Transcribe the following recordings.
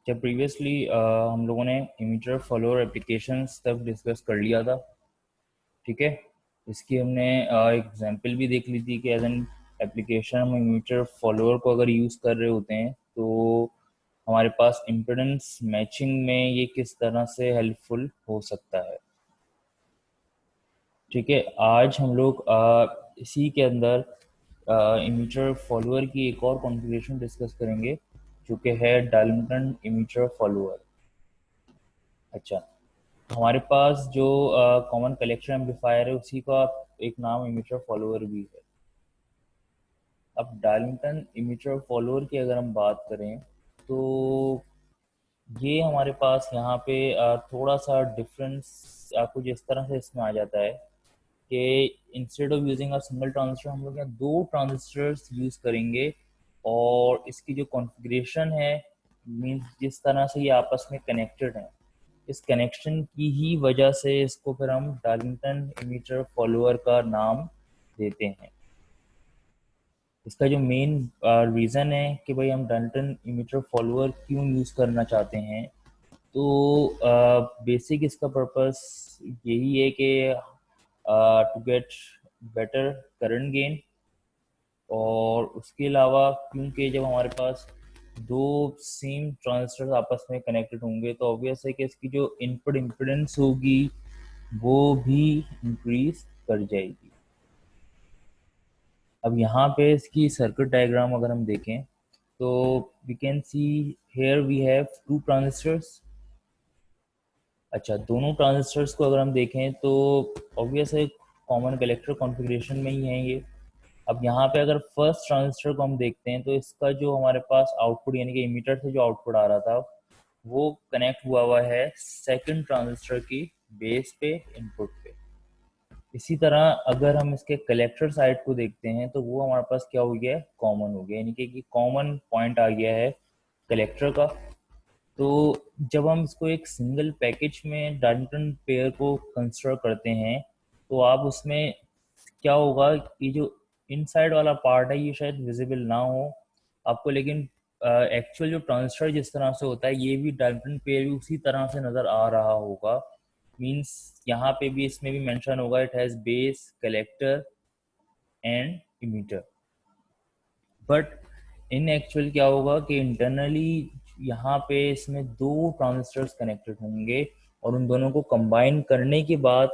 जब प्रीवियसली हम लोगों ने इमीटर फॉलोअर एप्लीकेशंस तक डिस्कस कर लिया था, ठीक है। इसकी हमने एग्जांपल भी देख ली थी कि एज एन एप्लीकेशन हम इमीटर फॉलोअर को अगर यूज़ कर रहे होते हैं तो हमारे पास इम्पिडेंस मैचिंग में ये किस तरह से हेल्पफुल हो सकता है। ठीक है, आज हम लोग इसी के अंदर इमीटर फॉलोअर की एक और कॉन्फ़िगरेशन डिस्कस करेंगे जो कि है डाल्टन इमीटर फॉलोअर। अच्छा, हमारे पास जो कॉमन कलेक्शन एम्पलीफायर है उसी का एक नाम इमीटर फॉलोअर भी है। अब डाल्टन इमीटर फॉलोअर की अगर हम बात करें तो ये हमारे पास यहाँ पे थोड़ा सा डिफरेंस कुछ इस तरह से इसमें आ जाता है कि instead of using a single transistor हम लोग यहाँ दो ट्रांजिस्टर्स यूज करेंगे। और इसकी जो कॉन्फ़िगरेशन है, मीन्स जिस तरह से ये आपस में कनेक्टेड हैं, इस कनेक्शन की ही वजह से इसको फिर हम डाल्टन इमीटर फॉलोअर का नाम देते हैं। इसका जो मेन रीज़न है कि भाई हम डाल्टन इमीटर फॉलोअर क्यों यूज़ करना चाहते हैं, तो बेसिक इसका पर्पस यही है कि to get better current gain. और उसके अलावा क्योंकि जब हमारे पास दो सेम ट्रांजिस्टर आपस में कनेक्टेड होंगे तो ऑब्वियस है कि इसकी जो इनपुट इम्पिडेंस होगी वो भी इंक्रीज कर जाएगी। अब यहाँ पे इसकी सर्किट डायग्राम अगर हम देखें तो we can see here we have two transistors. अच्छा, दोनों ट्रांजिस्टर्स को अगर हम देखें तो ऑब्वियस है कॉमन कलेक्टर कॉन्फ़िगरेशन में ही है ये। अब यहाँ पे अगर फर्स्ट ट्रांजिस्टर को हम देखते हैं तो इसका जो हमारे पास आउटपुट यानी कि इमीटर से जो आउटपुट आ रहा था वो कनेक्ट हुआ हुआ है सेकंड ट्रांजिस्टर की बेस पे, इनपुट पे। इसी तरह अगर हम इसके कलेक्टर साइड को देखते हैं तो वो हमारे पास क्या हो गया है, कॉमन हो गया, यानी कि कॉमन पॉइंट आ गया है कलेक्टर का। तो जब हम इसको एक सिंगल पैकेज में डाल्टन पेयर को कंसिडर करते हैं तो आप उसमें क्या होगा कि जो इनसाइड वाला पार्ट है ये शायद विजिबल ना हो आपको, लेकिन एक्चुअल जो ट्रांजिस्टर जिस तरह से होता है ये भी डाल्टन पेयर भी उसी तरह से नज़र आ रहा होगा। मींस यहाँ पे भी इसमें भी मेंशन होगा it has base, collector and emitter. But in actual क्या होगा कि इंटरनली यहाँ पे इसमें दो ट्रांजिस्टर्स कनेक्टेड होंगे और उन दोनों को कंबाइन करने के बाद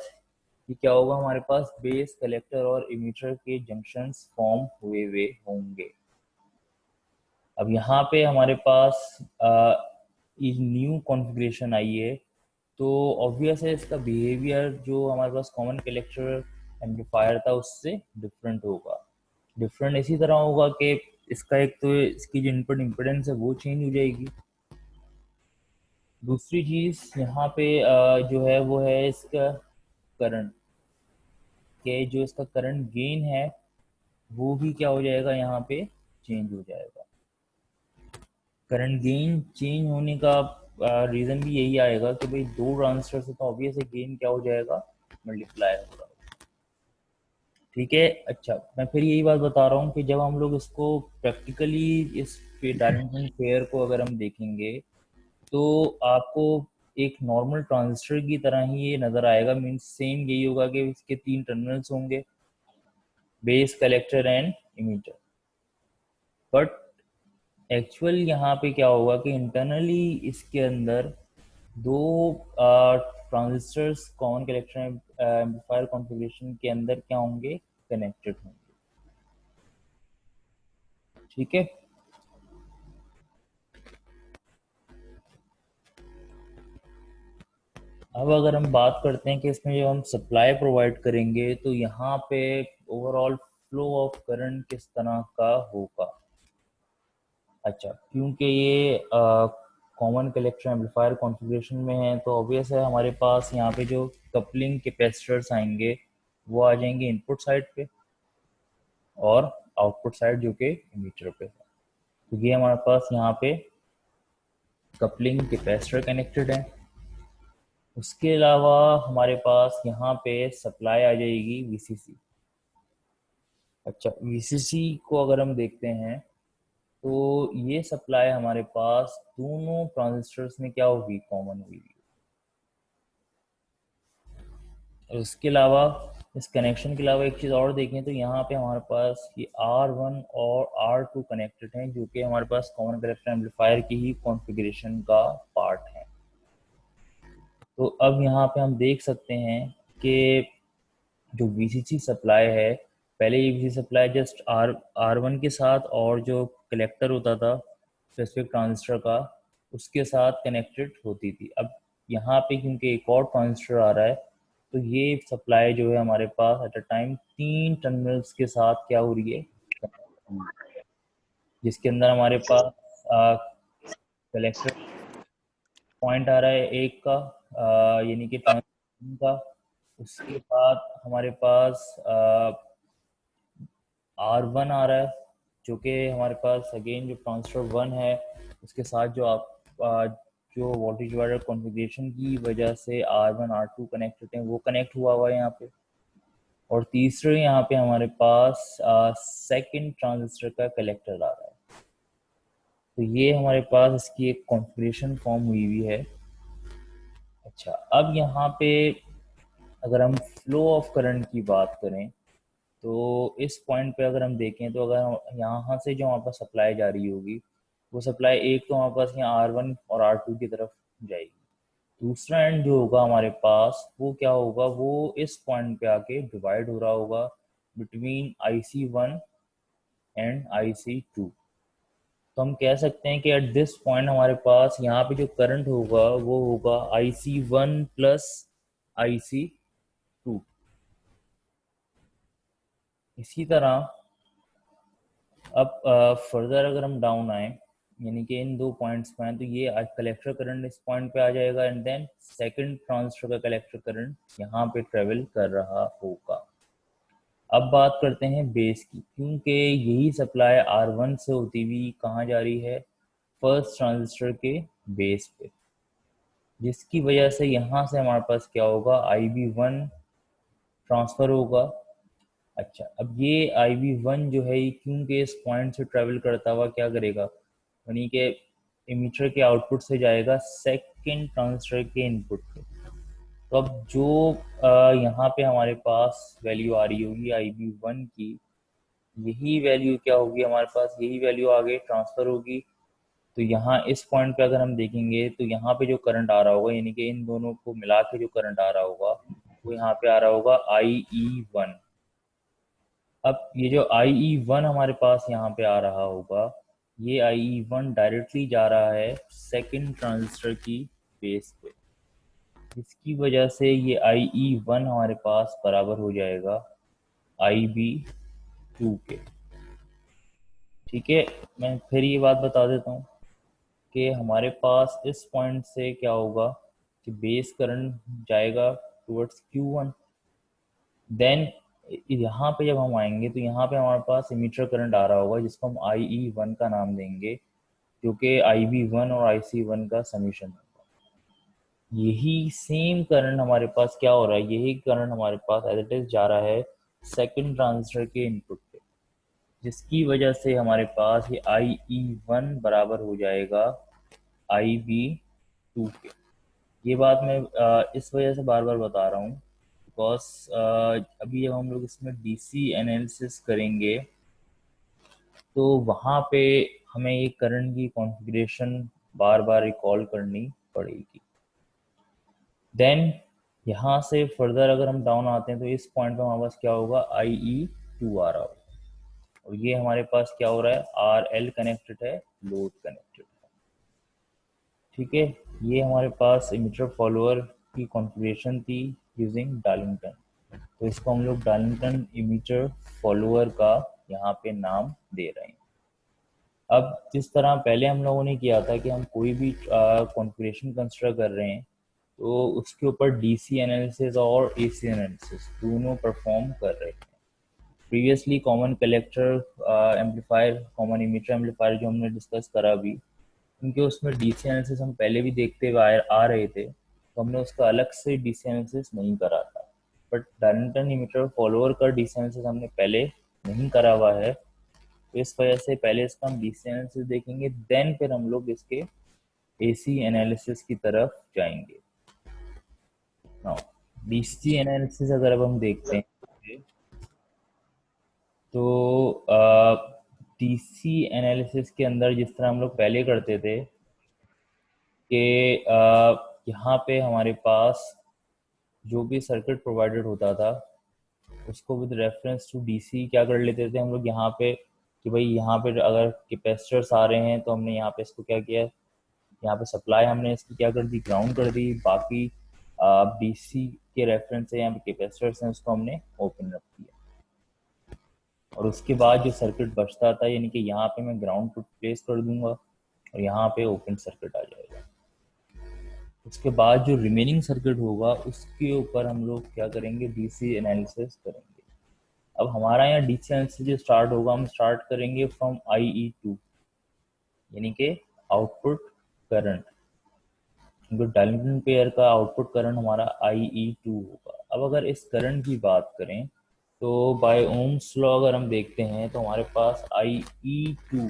ये क्या होगा, हमारे पास बेस, कलेक्टर और इमीटर के जंक्शंस फॉर्म हुए हुए होंगे। अब यहाँ पे हमारे पास एक न्यू कॉन्फ़िगरेशन आई है तो ऑब्वियस है इसका बिहेवियर जो हमारे पास कॉमन कलेक्टर एम्पलीफायर था उससे डिफरेंट होगा। डिफरेंट इसी तरह होगा कि इसका एक तो इसकी जो इनपुट इम्पिडेंस है वो चेंज हो जाएगी। दूसरी चीज़ यहाँ पे जो है वो है इसका करंट, के जो इसका करंट गेन है वो भी क्या हो जाएगा, यहाँ पे चेंज हो जाएगा। करंट गेन चेंज होने का रीज़न भी यही आएगा कि भाई दो ट्रांजिस्टर से तो ऑब्वियस है गेन क्या हो जाएगा, मल्टीप्लाई होगा। ठीक है। अच्छा, मैं फिर यही बात बता रहा हूँ कि जब हम लोग इसको प्रैक्टिकली इस डायमेंशन पेयर को अगर हम देखेंगे तो आपको एक नॉर्मल ट्रांजिस्टर की तरह ही ये नज़र आएगा। मीन्स सेम यही होगा कि इसके तीन टर्मिनल्स होंगे, base, collector and emitter. But actual यहाँ पे क्या होगा कि इंटरनली इसके अंदर दो transistors common collector amplifier configuration के अंदर क्या होंगे, कनेक्टेड होंगे। ठीक है। अब अगर हम बात करते हैं कि इसमें जो हम सप्लाई प्रोवाइड करेंगे तो यहाँ पे ओवरऑल फ्लो ऑफ करंट किस तरह का होगा। अच्छा, क्योंकि ये कॉमन कलेक्टर एम्पलीफायर कॉन्फ़िगरेशन में है तो ऑब्वियस है हमारे पास यहाँ पे जो कपलिंग कैपेसिटर्स आएंगे वो आ जाएंगे इनपुट साइड पे और आउटपुट साइड जो कि इमीटर पे है। तो ये हमारे पास यहाँ पे कपलिंग कैपेसिटर कनेक्टेड है। उसके अलावा हमारे पास यहाँ पे सप्लाई आ जाएगी वीसीसी। अच्छा, वीसीसी को अगर हम देखते हैं तो ये सप्लाई हमारे पास दोनों ट्रांजिस्टर्स में क्या होगी, कॉमन हुई। और उसके अलावा इस कनेक्शन के अलावा एक चीज़ और देखें तो यहाँ पे हमारे पास ये R1 और R2 कनेक्टेड हैं, जो कि हमारे पास कॉमन कलेक्टर एम्पलीफायर की ही कॉन्फ़िगरेशन का पार्ट है। तो अब यहाँ पे हम देख सकते हैं कि जो VCC सप्लाई है, पहले ये VCC सप्लाई जस्ट R1 के साथ और जो कलेक्टर होता था स्पेसिफिक ट्रांजिस्टर का, उसके साथ कनेक्टेड होती थी। अब यहाँ पे क्योंकि एक और ट्रांजिस्टर आ रहा है, तो ये सप्लाई जो है हमारे पास एट अ टाइम 3 टर्मिनल्स के साथ क्या हो रही है, जिसके अंदर हमारे पास कलेक्टर पॉइंट आ रहा है एक का, यानी कि ट्रांजिस्टर का। उसके बाद हमारे पास R1 आ रहा है, जो कि हमारे पास अगेन जो ट्रांजिस्टर 1 है उसके साथ जो जो वोल्टेज डिवाइडर कॉन्फ़िगरेशन की वजह से R1 R2 कनेक्टेड हैं, वो कनेक्ट हुआ हुआ है यहाँ पे। और तीसरे यहाँ पे हमारे पास सेकंड ट्रांजिस्टर का कलेक्टर आ रहा है। तो ये हमारे पास इसकी एक कॉन्फ़िगरेशन फॉर्म हुई हुई है। अच्छा, अब यहाँ पे अगर हम फ्लो ऑफ करंट की बात करें, तो इस पॉइंट पे अगर हम देखें तो अगर यहाँ से जो हमारे पास सप्लाई जा रही होगी, वो सप्लाई एक तो हमारे पास यहाँ R1 और R2 की तरफ जाएगी। दूसरा एंड जो होगा हमारे पास वो क्या होगा, वो इस पॉइंट पे आके डिवाइड हो रहा होगा बिटवीन IC1 एंड IC2। तो हम कह सकते हैं कि एट दिस पॉइंट हमारे पास यहाँ पे जो करंट होगा वो होगा IC1 प्लस IC2। इसी तरह अब फर्दर अगर हम डाउन आए, यानी कि इन दो पॉइंट्स पे हैं, तो ये कलेक्टर करंट इस पॉइंट पे आ जाएगा एंड देन सेकंड ट्रांजिस्टर का कलेक्टर करंट यहाँ पे ट्रेवल कर रहा होगा। अब बात करते हैं बेस की, क्योंकि यही सप्लाई R1 से होती हुई कहाँ जा रही है, फर्स्ट ट्रांजिस्टर के बेस पे, जिसकी वजह से यहाँ से हमारे पास क्या होगा, IB1 ट्रांसफ़र होगा। अच्छा, अब ये IB1 जो है, क्योंकि इस पॉइंट से ट्रेवल करता हुआ क्या करेगा, यानी कि इमीटर के आउटपुट से जाएगा सेकंड ट्रांजिस्टर के इनपुट पे। तो अब जो यहाँ पे हमारे पास वैल्यू आ रही होगी IB1 की, यही वैल्यू क्या होगी हमारे पास, यही वैल्यू आगे ट्रांसफ़र होगी। तो यहाँ इस पॉइंट पे अगर हम देखेंगे तो यहाँ पे जो करंट आ रहा होगा, यानी कि इन दोनों को मिला के जो करंट आ रहा होगा, वो यहाँ पे आ रहा होगा IE1। अब ये जो IE1 हमारे पास यहाँ पे आ रहा होगा, ये IE1 डायरेक्टली जा रहा है सेकंड ट्रांजिस्टर की बेस पे, जिसकी वजह से ये IE1 हमारे पास बराबर हो जाएगा IB2 के। ठीक है, मैं फिर ये बात बता देता हूँ कि हमारे पास इस पॉइंट से क्या होगा कि बेस करंट जाएगा टुवर्ड्स Q1। देन यहाँ पे जब हम आएंगे तो यहाँ पे हमारे पास इमीटर करंट आ रहा होगा, जिसको हम IE1 का नाम देंगे, जो कि IB1 और IC1 का समीशन होगा। यही सेम करंट हमारे पास क्या हो रहा है, यही करंट हमारे पास एज इट इज जा रहा है सेकंड ट्रांजिस्टर के इनपुट पे, जिसकी वजह से हमारे पास ये IE1 बराबर हो जाएगा IB2 के। ये बात मैं इस वजह से बार बार बता रहा हूँ बिकॉज अभी जब हम लोग इसमें DC एनालिसिस करेंगे तो वहाँ पे हमें ये करंट की कॉन्फ़िगरेशन बार बार रिकॉल करनी पड़ेगी। देन यहाँ से फर्दर अगर हम डाउन आते हैं तो इस पॉइंट पे हमारे पास क्या होगा, IE2 आ रहा होगा, और ये हमारे पास क्या हो रहा है, RL कनेक्टेड है, लोड कनेक्टेड है। ठीक है, ये हमारे पास इमीटर फॉलोअर की कॉन्फ़िगरेशन थी यूजिंग डार्लिंगटन। तो इसको हम लोग डार्लिंगटन इमीटर फॉलोअर का यहाँ पे नाम दे रहे हैं। अब जिस तरह पहले हम लोगों ने किया था कि हम कोई भी कॉन्फ़िगरेशन कंसिडर कर रहे हैं तो उसके ऊपर DC एनालिसिस और AC एनालिसिस दोनों परफॉर्म कर रहे हैं। Previously common collector amplifier, common emitter amplifier जो हमने डिस्कस करा अभी, क्योंकि उसमें DC एनालिसिस हम पहले भी देखते हुए आ रहे थे, तो हमने उसका अलग से DC एनालिसिस नहीं करा था। बट डार्लिंगटन इमीटर फॉलोअर का DC एनालिसिस हमने पहले नहीं करा हुआ है, तो इस वजह से पहले इसका हम डीसी एनालिसिस देखेंगे, देन फिर हम लोग इसके एसी एनालिसिस की तरफ जाएंगे। नाउ डीसी एनालिसिस अगर अब हम देखते हैं तो डीसी एनालिसिस के अंदर जिस तरह हम लोग पहले करते थे कि यहाँ पे हमारे पास जो भी सर्किट प्रोवाइडेड होता था उसको विद रेफरेंस टू डीसी क्या कर लेते थे हम लोग यहाँ पे कि भाई यहाँ पे अगर कैपेसिटर्स आ रहे हैं तो हमने यहाँ पे इसको क्या किया, यहाँ पे सप्लाई हमने इसकी क्या कर दी, ग्राउंड कर दी, बाकी डीसी के रेफरेंस से यहाँ पे कैपेसिटर्स हैं उसको हमने ओपन रख दिया। और उसके बाद जो सर्किट बचता था यानी कि यहाँ पे मैं ग्राउंड को प्लेस कर दूंगा और यहाँ पे ओपन सर्किट आ जाएगा। उसके बाद जो रिमेनिंग सर्किट होगा उसके ऊपर हम लोग क्या करेंगे, डीसी एनालिसिस करेंगे। अब हमारा यहाँ डीसी एनालिसिस जो स्टार्ट होगा, हम स्टार्ट करेंगे फ्रॉम IE2 यानी कि आउटपुट करंट। डायनेमिक पेयर का आउटपुट करंट हमारा IE2 होगा। अब अगर इस करंट की बात करें तो बाय ओम्स लॉ अगर हम देखते हैं तो हमारे पास IE2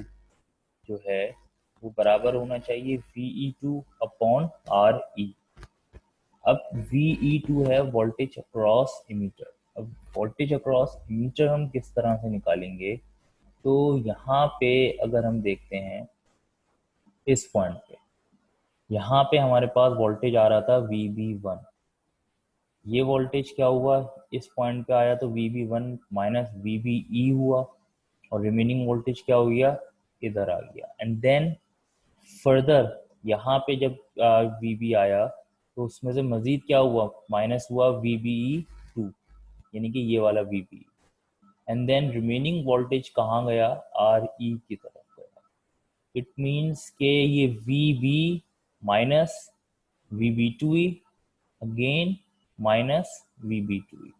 जो है वो बराबर होना चाहिए VE2 अपॉन RE। अब VE2 है वोल्टेज अक्रॉस इमीटर। अब वोल्टेज अक्रॉस इमीटर हम किस तरह से निकालेंगे, तो यहाँ पे अगर हम देखते हैं इस पॉइंट पे, यहाँ पे हमारे पास वोल्टेज आ रहा था VB1, ये वोल्टेज क्या हुआ इस पॉइंट पे आया तो VB1 माइनस VBE हुआ और रिमेनिंग वोल्टेज क्या हो गया, इधर आ गया। एंड देन फर्दर यहाँ पे जब VB आया तो उसमें से मजीद क्या हुआ, माइनस हुआ VBE2 यानी कि ये वाला VBE। And then remaining voltage कहाँ गया, RE की तरफ गया। इट मीन्स के ये VB minus VB2E again minus VB2E,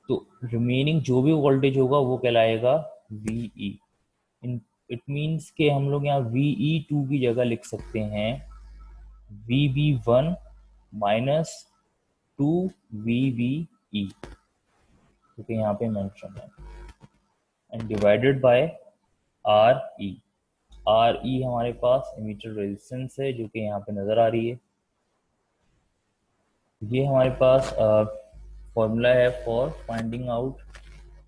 तो रिमेनिंग जो भी वोल्टेज होगा वो कहलाएगा VE। इट मीन्स के हम लोग यहाँ VE2 की जगह लिख सकते हैं VB1 माइनस 2VBE, क्योंकि यहाँ पे मेंशन है, and divided by RE। RE हमारे पास इमीटर रेजिस्टेंस है जो कि यहाँ पे नजर आ रही है। ये हमारे पास फॉर्मूला है for finding out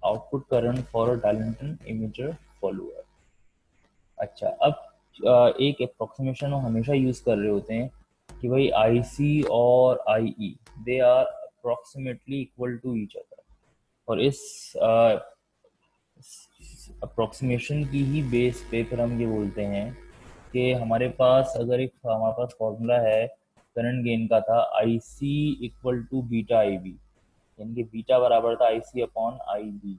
output current for Darlington emitter follower. अच्छा, अब एक अप्रोक्सीमेशन हम हमेशा यूज कर रहे होते हैं कि भाई IC और IE they are approximately equal to each other, और इस अप्रोक्सीमेशन की ही बेस पे फिर हम ये बोलते हैं कि हमारे पास अगर एक हमारे पास फॉर्मूला है करंट गेन का था IC equal to beta IB, यानी कि बीटा बराबर था IC अपॉन IB।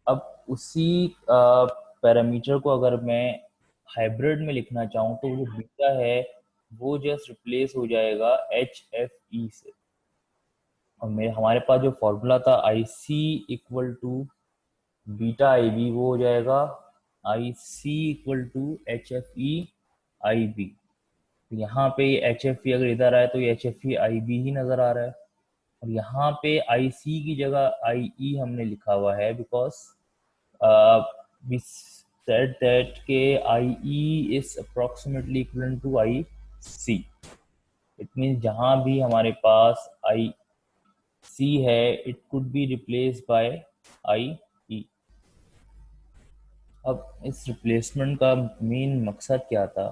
अब उसी पैरामीटर को अगर मैं हाइब्रिड में लिखना चाहूँ तो जो बीटा है वो जस्ट रिप्लेस हो जाएगा HFE से, और मेरे हमारे पास जो फॉर्मूला था IC equal to beta IB वो हो जाएगा IC equal to HFE IB। तो यहाँ पे HFE अगर इधर आए तो ये HFE IB ही नजर आ रहा है, और यहाँ पे IC की जगह IE हमने लिखा हुआ है बिकॉज we said that के IE is approximately equivalent to IC। It means जहाँ भी हमारे पास IC है it could be replace by IE। अब इस रिप्लेसमेंट का मेन मकसद क्या था,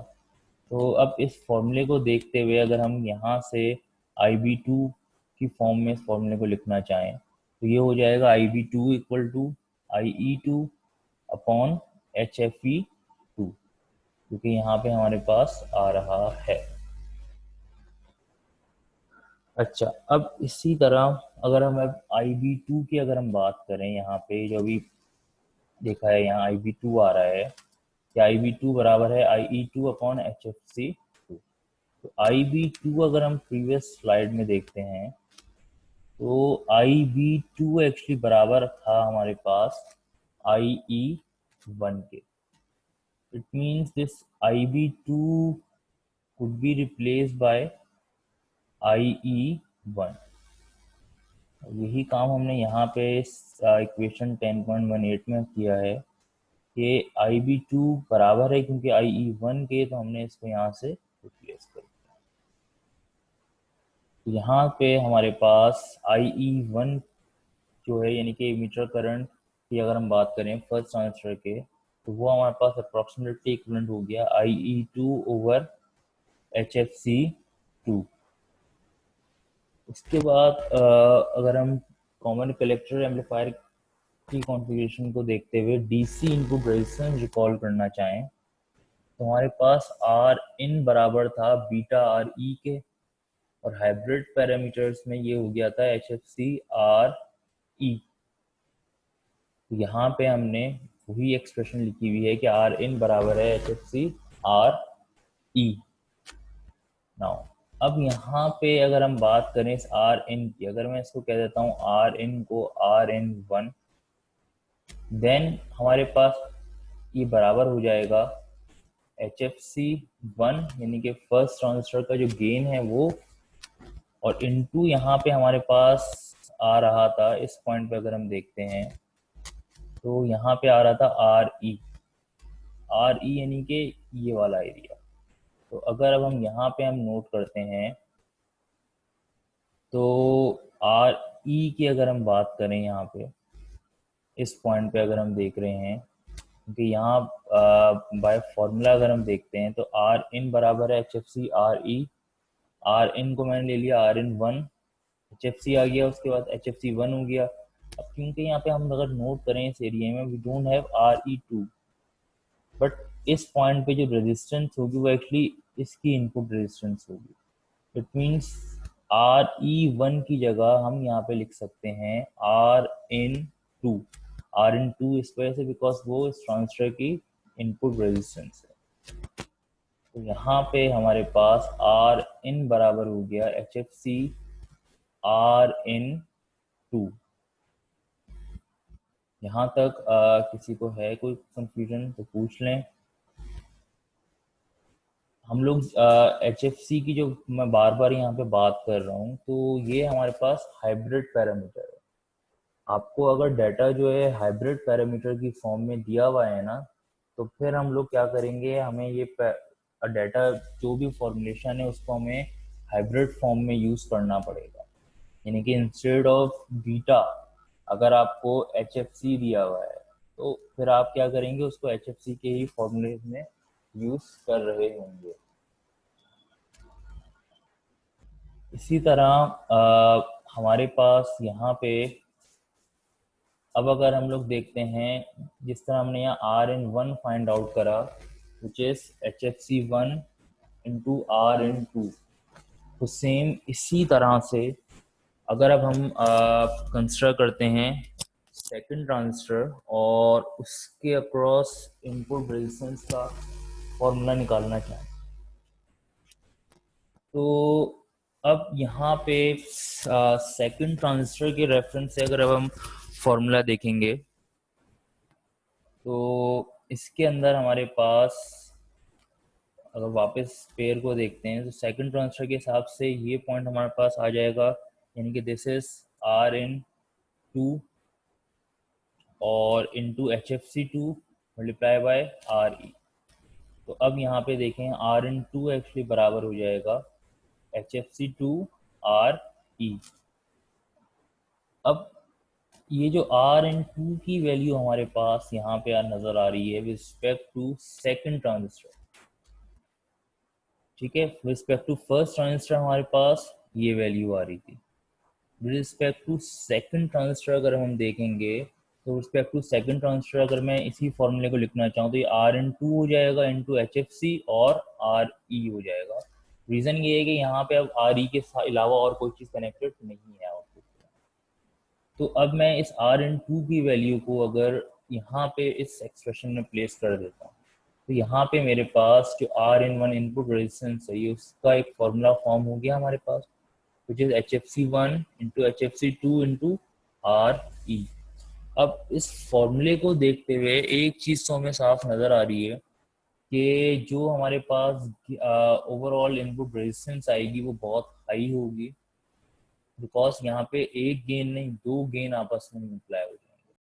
तो अब इस फॉर्मूले को देखते हुए अगर हम यहाँ से IB2 की फॉर्म में इस फॉर्मूले को लिखना चाहें तो ये हो जाएगा IB2 equal to IE2 upon HFE2, क्योंकि यहाँ पे हमारे पास आ रहा है। अच्छा, अब इसी तरह अगर हम अब IB2 की अगर हम बात करें, यहाँ पे जो भी देखा है यहाँ IB2 आ रहा है कि IB2 बराबर है IE2 अपॉन HFC2। तो IB2 अगर हम प्रीवियस स्लाइड में देखते हैं तो IB2 एक्चुअली बराबर था हमारे पास IE1 के। It means this IB2 could be replaced by IE1। यही काम हमने यहाँ पे इस इक्वेशन 10.18 में किया है ये IB2 बराबर है क्योंकि IE1 के, तो हमने इसको यहाँ से रिप्लेस कर दिया। तो यहाँ पे हमारे पास IE1 जो है, यानी कि मीटर करंट की अगर हम बात करें फर्स्ट ट्रांजिस्टर के, तो वो हमारे पास अप्रॉक्सीमेटली इक्विवेलेंट हो गया IE2 ओवर HFC2। उसके बाद अगर हम कॉमन कलेक्टर एम्पलीफायर की कॉन्फ़िगरेशन को देखते हुए डीसी इनपुट रेजिस्टेंस रिकॉल करना चाहें, तो हमारे पास आर इन बराबर था बीटा आर ई के, और हाइब्रिड पैरामीटर्स में ये हो गया था H F C R E. तो यहाँ पे हमने वही एक्सप्रेशन लिखी हुई है कि आर इन बराबर है H F C R E. Now अब यहाँ पे अगर हम बात करें इस आर इन की, अगर मैं इसको कह देता हूँ आर इन को आर इन वन, देन हमारे पास ये बराबर हो जाएगा एच एफ सी वन, यानी कि फर्स्ट ट्रांजिस्टर का जो गेन है वो, और इनटू यहाँ पे हमारे पास आ रहा था इस पॉइंट पे अगर हम देखते हैं तो यहाँ पे आ रहा था आर ई। आर ई यानी कि ये वाला एरिया। तो अगर अब हम यहाँ पे हम नोट करते हैं तो आर ई की अगर हम बात करें यहाँ पे इस पॉइंट पे अगर हम देख रहे हैं, क्योंकि यहाँ बाय फॉर्मूला अगर हम देखते हैं तो आर इन बराबर है H F C R E. R in को मैंने ले लिया R in one, H F C आ गया, उसके बाद एच एफ सी वन हो गया। अब क्योंकि यहाँ पे हम अगर नोट करें इस एरिया में we don't have R E two, but इस पॉइंट पे जो रेजिस्टेंस होगी वो एक्चुअली इसकी इनपुट रेजिस्टेंस होगी। It means R E one की जगह हम यहाँ पे लिख सकते हैं R in two. R in two इस वजह से बिकॉज वो इस ट्रांजिस्टर की इनपुट रेजिस्टेंस है। तो यहाँ पे हमारे पास आर इन बराबर हो गया H F C R in two. यहाँ तक किसी को है कोई कंफ्यूजन तो पूछ लें। हम लोग एच एफ सी की जो मैं बार बार यहाँ पे बात कर रहा हूँ, तो ये हमारे पास हाइब्रिड पैरामीटर है। आपको अगर डाटा जो है हाइब्रिड पैरामीटर की फॉर्म में दिया हुआ है ना, तो फिर हम लोग क्या करेंगे, हमें ये डाटा जो भी फॉर्मुलेशन है उसको हमें हाइब्रिड फॉर्म में यूज़ करना पड़ेगा। यानी कि इंस्टेड ऑफ बीटा अगर आपको एच एफ सी दिया हुआ है तो फिर आप क्या करेंगे, उसको एच एफ सी के ही फॉर्मूले में यूज़ कर रहे होंगे। इसी तरह हमारे पास यहाँ पे अब अगर हम लोग देखते हैं, जिस तरह हमने यहाँ R in one find out करा which is H F C one into R in two, तो सेम इसी तरह से अगर अब हम कंसिडर करते हैं सेकंड ट्रांजिस्टर और उसके अक्रॉस इनपुट रेजिस्टेंस का फॉर्मूला निकालना चाहें, तो अब यहाँ पे सेकंड ट्रांजिस्टर के रेफरेंस से अगर अब हम फॉर्मूला देखेंगे तो इसके अंदर हमारे पास अगर वापस पेयर को देखते हैं तो सेकंड ट्रांजिस्टर के हिसाब से ये पॉइंट हमारे पास आ जाएगा, यानी कि this is R in two और into H F C two multiply by R E. तो अब यहाँ पे देखें आर इन टू एक्चुअली बराबर हो जाएगा H F C two R E. अब ये जो आर इन टू की वैल्यू हमारे पास यहाँ पे नजर आ रही है with respect to second transistor, ठीक है। With respect to first transistor हमारे पास ये वैल्यू आ रही थी। With respect to second transistor अगर हम देखेंगे तो रिस्पेक्ट टू सेकंड ट्रांजिस्टर अगर मैं इसी फॉर्मूले को लिखना चाहूँ तो ये आर इन टू हो जाएगा इंटू एच एफ सी और आर ई हो जाएगा। रीज़न ये है कि यहाँ पे अब आर ई के अलावा और कोई चीज़ कनेक्टेड नहीं है आउटपुट। तो अब मैं इस आर इन टू की वैल्यू को अगर यहाँ पे इस एक्सप्रेशन में प्लेस कर देता हूँ, तो यहाँ पे मेरे पास जो R in one input resistance है ये उसका एक फॉर्मूला फॉर्म हो गया हमारे पास, which is H F C one into H F C two into R E. अब इस फॉर्मूले को देखते हुए एक चीज़ तो हमें साफ नज़र आ रही है कि जो हमारे पास ओवरऑल इनपुट रेजिस्टेंस आएगी वो बहुत हाई होगी, बिकॉज यहाँ पे एक गेन नहीं दो गेन आपस में अप्लाई हो